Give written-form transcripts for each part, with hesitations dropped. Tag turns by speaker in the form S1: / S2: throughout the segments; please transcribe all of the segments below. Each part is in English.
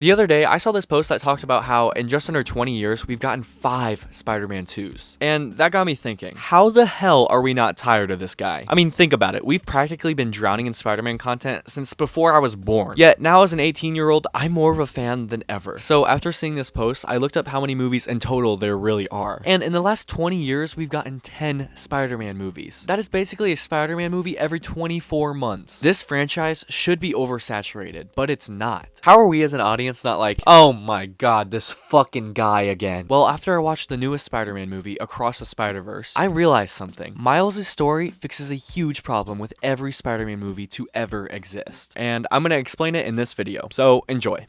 S1: The other day, I saw this post that talked about how in just under 20 years, we've gotten 5 Spider-Man 2s. And that got me thinking, how the hell are we not tired of this guy? I mean, think about it. We've practically been drowning in Spider-Man content since before I was born. Yet, now as an 18-year-old, I'm more of a fan than ever. So after seeing this post, I looked up how many movies in total there really are. And in the last 20 years, we've gotten 10 Spider-Man movies. That is basically a Spider-Man movie every 24 months. This franchise should be oversaturated, but it's not. How are we as an audience not like, oh my god, this fucking guy again? Well, after I watched the newest Spider-Man movie, Across the Spider-Verse, I realized something. Miles' story fixes a huge problem with every Spider-Man movie to ever exist. And I'm gonna explain it in this video, so enjoy.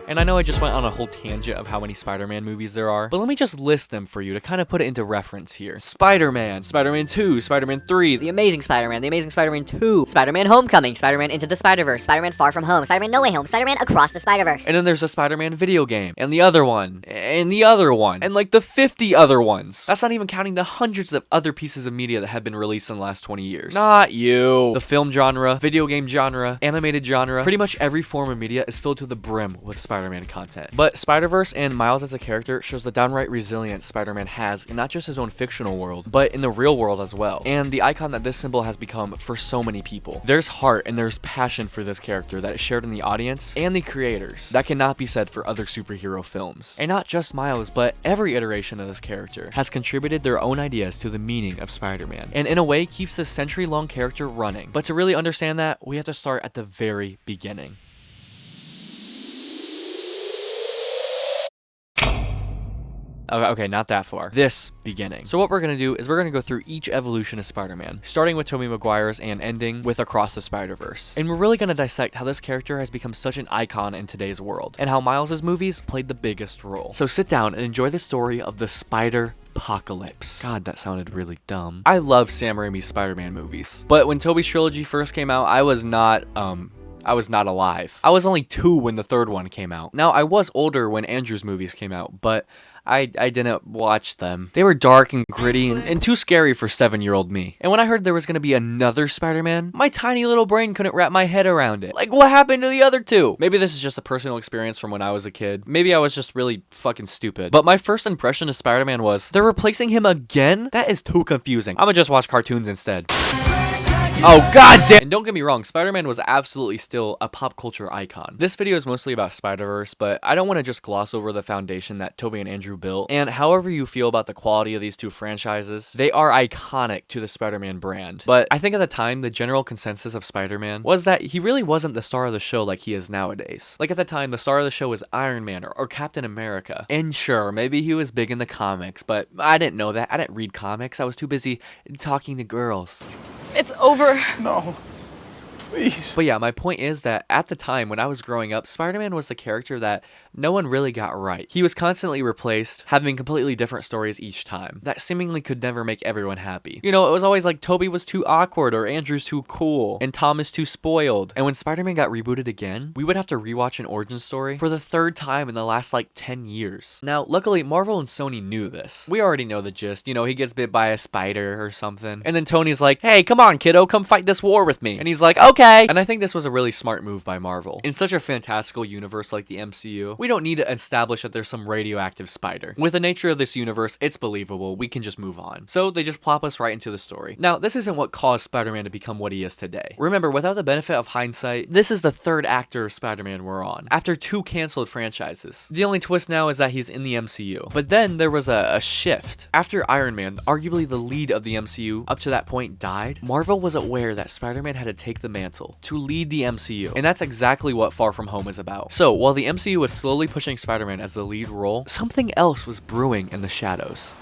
S1: And I know I just went on a whole tangent of how many Spider-Man movies there are, but let me just list them for you to kind of put it into reference here. Spider-Man, Spider-Man 2, Spider-Man 3,
S2: The Amazing Spider-Man, The Amazing Spider-Man 2, Spider-Man Homecoming, Spider-Man Into the Spider-Verse, Spider-Man Far From Home, Spider-Man No Way Home, Spider-Man Across the Spider-Verse.
S1: and then there's a Spider-Man video game, and the other one, and the other one, and like the 50 other ones. That's not even counting the hundreds of other pieces of media that have been released in the last 20 years. Not you. The film genre, video game genre, animated genre, pretty much every form of media is filled to the brim with Spider-Man content. But Spider-Verse and Miles as a character shows the downright resilience Spider-Man has in not just his own fictional world, but in the real world as well, and the icon that this symbol has become for so many people. There's heart and there's passion for this character that is shared in the audience and the creators that cannot be said for other superhero films. And not just Miles, but every iteration of this character has contributed their own ideas to the meaning of Spider-Man, and in a way keeps this century-long character running. But to really understand that, we have to start at the very beginning. Okay, not that far. This beginning. So what we're going to do is we're going to go through each evolution of Spider-Man, starting with Tobey Maguire's and ending with Across the Spider-Verse. And we're really going to dissect how this character has become such an icon in today's world, and how Miles' movies played the biggest role. So sit down and enjoy the story of the Spider-Apocalypse. God, that sounded really dumb. I love Sam Raimi's Spider-Man movies, but when Tobey's trilogy first came out, I was not alive. I was only 2 when the third one came out. Now, I was older when Andrew's movies came out, but I didn't watch them. They were dark and gritty and too scary for 7-year-old me. And when I heard there was gonna be another Spider-Man, my tiny little brain couldn't wrap my head around it. Like, what happened to the other 2? Maybe this is just a personal experience from when I was a kid. Maybe I was just really fucking stupid. But my first impression of Spider-Man was, they're replacing him again? That is too confusing. I'm gonna just watch cartoons instead. Oh, god damn! And don't get me wrong, Spider-Man was absolutely still a pop culture icon. This video is mostly about Spider-Verse, but I don't want to just gloss over the foundation that Tobey and Andrew built. And however you feel about the quality of these 2 franchises, they are iconic to the Spider-Man brand. But I think at the time, the general consensus of Spider-Man was that he really wasn't the star of the show like he is nowadays. Like at the time, the star of the show was Iron Man or Captain America. And sure, maybe he was big in the comics, but I didn't know that. I didn't read comics. I was too busy talking to girls.
S3: It's over.
S4: No, please.
S1: But yeah, my point is that at the time when I was growing up, Spider-Man was the character that no one really got right. He was constantly replaced, having completely different stories each time that seemingly could never make everyone happy. You know, it was always like Tobey was too awkward, or Andrew's too cool, and Tom is too spoiled. And when Spider-Man got rebooted again, we would have to rewatch an origin story for the 3rd time in the last like 10 years. Now, luckily, Marvel and Sony knew this. We already know the gist. You know, he gets bit by a spider or something, and then Tony's like, hey, come on, kiddo, come fight this war with me. And he's like, okay. And I think this was a really smart move by Marvel. In such a fantastical universe like the MCU, we don't need to establish that there's some radioactive spider. With the nature of this universe, it's believable. We can just move on. So they just plop us right into the story. Now, this isn't what caused Spider-Man to become what he is today. Remember, without the benefit of hindsight, this is the 3rd actor of Spider-Man we're on, after 2 canceled franchises. The only twist now is that he's in the MCU. But then there was a shift. After Iron Man, arguably the lead of the MCU up to that point, died, Marvel was aware that Spider-Man had to take the mantle to lead the MCU. And that's exactly what Far From Home is about. So, while the MCU was slowly pushing Spider-Man as the lead role, something else was brewing in the shadows.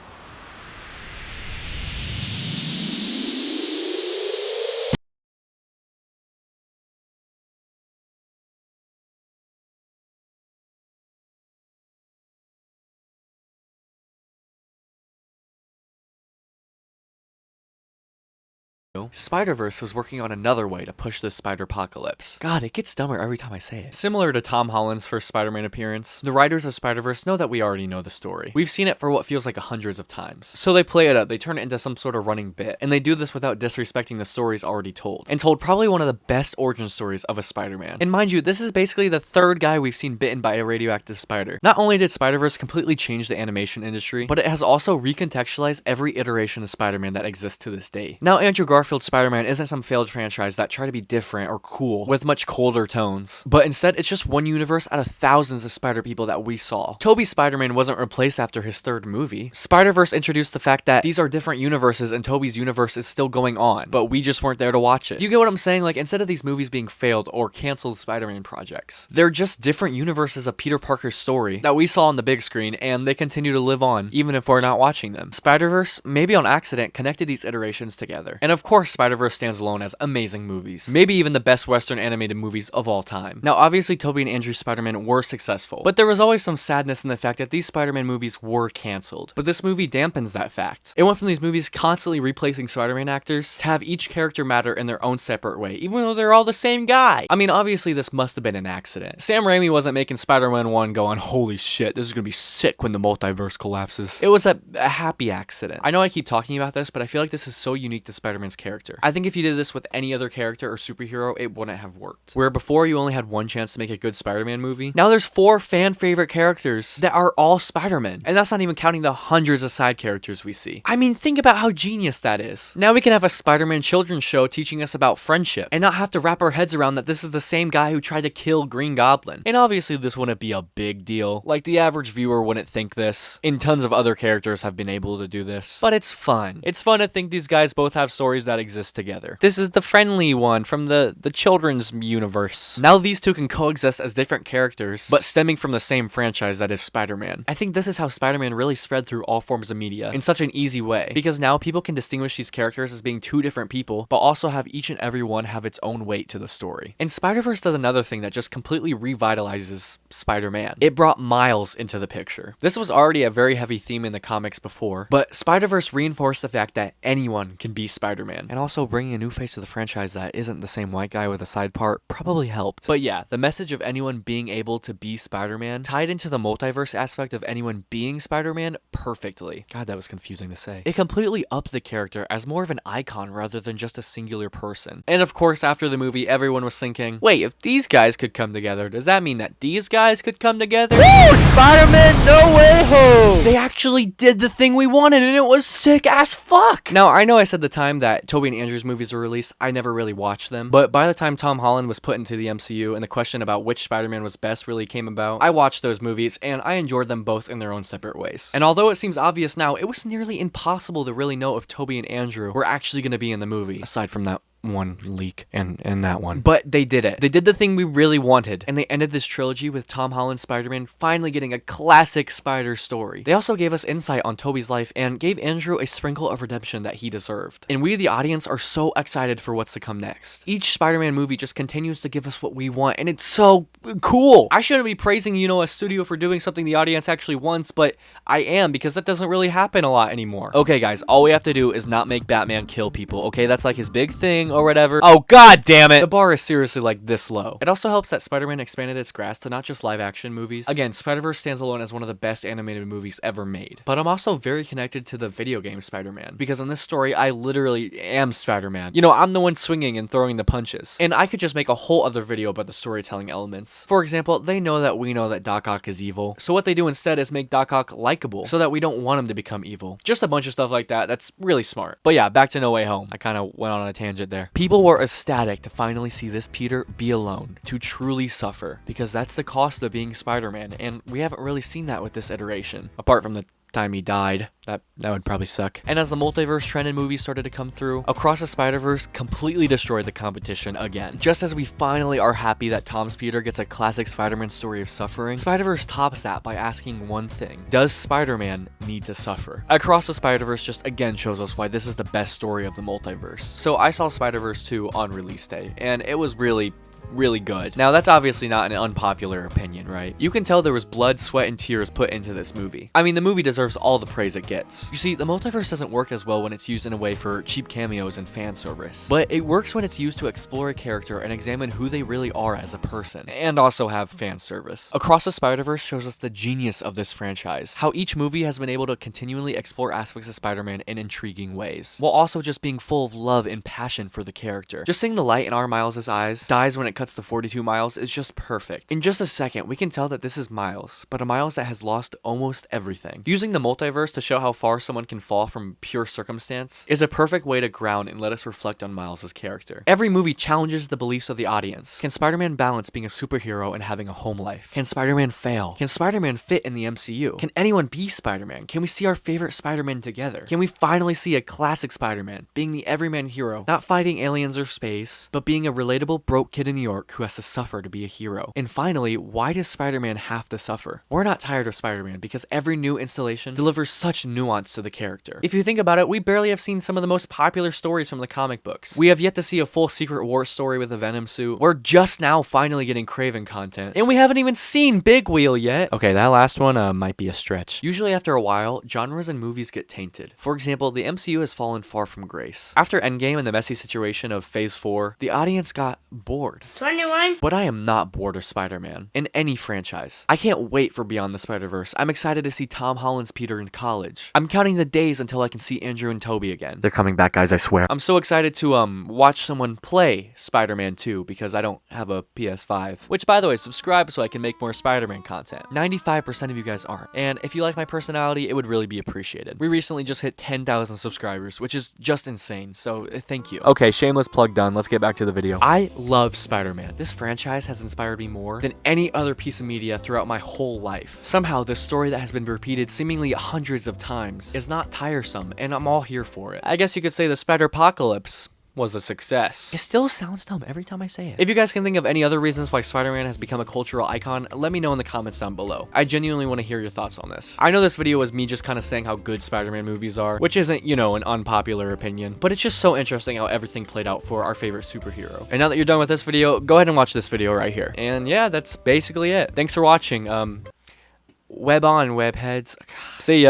S1: Spider-Verse was working on another way to push this Spider-Apocalypse. God, it gets dumber every time I say it. Similar to Tom Holland's first Spider-Man appearance, the writers of Spider-Verse know that we already know the story. We've seen it for what feels like hundreds of times. So they play it up, they turn it into some sort of running bit, and they do this without disrespecting the stories already told, and told probably one of the best origin stories of a Spider-Man. And mind you, this is basically the third guy we've seen bitten by a radioactive spider. Not only did Spider-Verse completely change the animation industry, but it has also recontextualized every iteration of Spider-Man that exists to this day. Now, Andrew Garfield's Spider-Man isn't some failed franchise that tried to be different or cool with much colder tones, but instead it's just one universe out of thousands of Spider people that we saw. Tobey's Spider-Man wasn't replaced after his third movie. Spider-Verse introduced the fact that these are different universes and Tobey's universe is still going on, but we just weren't there to watch it. You get what I'm saying? Like, instead of these movies being failed or canceled Spider-Man projects, they're just different universes of Peter Parker's story that we saw on the big screen, and they continue to live on even if we're not watching them. Spider-Verse, maybe on accident, connected these iterations together. And of course, Spider-Verse stands alone as amazing movies. Maybe even the best Western animated movies of all time. Now, obviously, Tobey and Andrew's Spider-Man were successful, but there was always some sadness in the fact that these Spider-Man movies were canceled. But this movie dampens that fact. It went from these movies constantly replacing Spider-Man actors to have each character matter in their own separate way, even though they're all the same guy. I mean, obviously, this must have been an accident. Sam Raimi wasn't making Spider-Man 1 going, holy shit, this is gonna be sick when the multiverse collapses. It was a happy accident. I know I keep talking about this, but I feel like this is so unique to Spider-Man's character. I think if you did this with any other character or superhero, it wouldn't have worked. Where before you only had one chance to make a good Spider-Man movie, now there's 4 fan favorite characters that are all Spider-Man. And that's not even counting the hundreds of side characters we see. I mean, think about how genius that is. Now we can have a Spider-Man children's show teaching us about friendship and not have to wrap our heads around that this is the same guy who tried to kill Green Goblin. And obviously this wouldn't be a big deal. Like, the average viewer wouldn't think this. And tons of other characters have been able to do this. But it's fun. It's fun to think these guys both have stories that exist together. This is the friendly one from the children's universe. Now these two can coexist as different characters, but stemming from the same franchise that is Spider-Man. I think this is how Spider-Man really spread through all forms of media in such an easy way, because now people can distinguish these characters as being two different people, but also have each and every one have its own weight to the story. And Spider-Verse does another thing that just completely revitalizes Spider-Man. It brought Miles into the picture. This was already a very heavy theme in the comics before, but Spider-Verse reinforced the fact that anyone can be Spider-Man. And also bringing a new face to the franchise that isn't the same white guy with a side part probably helped. But yeah, the message of anyone being able to be Spider-Man tied into the multiverse aspect of anyone being Spider-Man perfectly. God, that was confusing to say. It completely upped the character as more of an icon rather than just a singular person. And of course, after the movie, everyone was thinking, wait, if these guys could come together, does that mean that these guys could come together? Woo! Spider-Man No Way Home! They actually did the thing we wanted, and it was sick as fuck! Now, I know I said the time that Tobey and Andrew's movies were released, I never really watched them, but by the time Tom Holland was put into the MCU and the question about which Spider-Man was best really came about, I watched those movies, and I enjoyed them both in their own separate ways. And although it seems obvious now, it was nearly impossible to really know if Tobey and Andrew were actually going to be in the movie, aside from that one leak and that one. But they did it. They did the thing we really wanted, and they ended this trilogy with Tom Holland's Spider-Man finally getting a classic Spider story. They also gave us insight on Tobey's life and gave Andrew a sprinkle of redemption that he deserved. And we, the audience, are so excited for what's to come next. Each Spider-Man movie just continues to give us what we want, and it's so cool. I shouldn't be praising, a studio for doing something the audience actually wants, but I am, because that doesn't really happen a lot anymore. Okay, guys, all we have to do is not make Batman kill people, okay? That's like his big thing or whatever. Oh, god damn it! The bar is seriously like this low. It also helps that Spider-Man expanded its grasp to not just live action movies. Again, Spider-Verse stands alone as one of the best animated movies ever made. But I'm also very connected to the video game Spider-Man, because in this story, I literally am Spider-Man. I'm the one swinging and throwing the punches. And I could just make a whole other video about the storytelling elements. For example, they know that we know that Doc Ock is evil, so what they do instead is make Doc Ock likable, so that we don't want him to become evil. Just a bunch of stuff like that. That's really smart. But yeah, back to No Way Home. I kind of went on a tangent there. People were ecstatic to finally see this Peter be alone, to truly suffer, because that's the cost of being Spider-Man, and we haven't really seen that with this iteration, apart from the time he died. That would probably suck. And as the multiverse trend in movies started to come through, Across the Spider-Verse completely destroyed the competition again. Just as we finally are happy that Tom's Peter gets a classic Spider-Man story of suffering, Spider-Verse tops that by asking one thing: does Spider-Man need to suffer? Across the Spider-Verse just again shows us why this is the best story of the multiverse. So I saw Spider-Verse 2 on release day, and it was really really good. Now, that's obviously not an unpopular opinion, right? You can tell there was blood, sweat, and tears put into this movie. I mean, the movie deserves all the praise it gets. You see, the multiverse doesn't work as well when it's used in a way for cheap cameos and fan service, but it works when it's used to explore a character and examine who they really are as a person, and also have fan service. Across the Spider-Verse shows us the genius of this franchise, how each movie has been able to continually explore aspects of Spider-Man in intriguing ways, while also just being full of love and passion for the character. Just seeing the light in our Miles' eyes dies when it cuts to 42 Miles is just perfect. In just a second, we can tell that this is Miles, but a Miles that has lost almost everything. Using the multiverse to show how far someone can fall from pure circumstance is a perfect way to ground and let us reflect on Miles' character. Every movie challenges the beliefs of the audience. Can Spider-Man balance being a superhero and having a home life? Can Spider-Man fail? Can Spider-Man fit in the MCU? Can anyone be Spider-Man? Can we see our favorite Spider-Man together? Can we finally see a classic Spider-Man being the everyman hero, not fighting aliens or space, but being a relatable broke kid in New York who has to suffer to be a hero? And finally, why does Spider-Man have to suffer? We're not tired of Spider-Man because every new installation delivers such nuance to the character. If you think about it, we barely have seen some of the most popular stories from the comic books. We have yet to see a full Secret Wars story with a Venom suit. We're just now finally getting Kraven content, and we haven't even seen Big Wheel yet. Okay, that last one might be a stretch. Usually after a while, genres and movies get tainted. For example, the MCU has fallen far from grace. After Endgame and the messy situation of Phase 4, the audience got bored.
S3: 21.
S1: But I am not bored of Spider-Man in any franchise. I can't wait for Beyond the Spider-Verse. I'm excited to see Tom Holland's Peter in college. I'm counting the days until I can see Andrew and Toby again. They're coming back, guys, I swear. I'm so excited to watch someone play Spider-Man 2 because I don't have a PS5. Which, by the way, subscribe so I can make more Spider-Man content. 95% of you guys aren't. And if you like my personality, it would really be appreciated. We recently just hit 10,000 subscribers, which is just insane, so thank you. Okay, shameless plug done. Let's get back to the video. I love Spider-Man. This franchise has inspired me more than any other piece of media throughout my whole life. Somehow, this story that has been repeated seemingly hundreds of times is not tiresome, and I'm all here for it. I guess you could say the Spider-Pocalypse was a success. It still sounds dumb every time I say it. If you guys can think of any other reasons why Spider-Man has become a cultural icon, let me know in the comments down below. I genuinely want to hear your thoughts on this. I know this video was me just kind of saying how good Spider-Man movies are, which isn't, you know, an unpopular opinion, but it's just so interesting how everything played out for our favorite superhero. And now that you're done with this video, go ahead and watch this video right here. And yeah, that's basically it. Thanks for watching. Web on, webheads. See ya.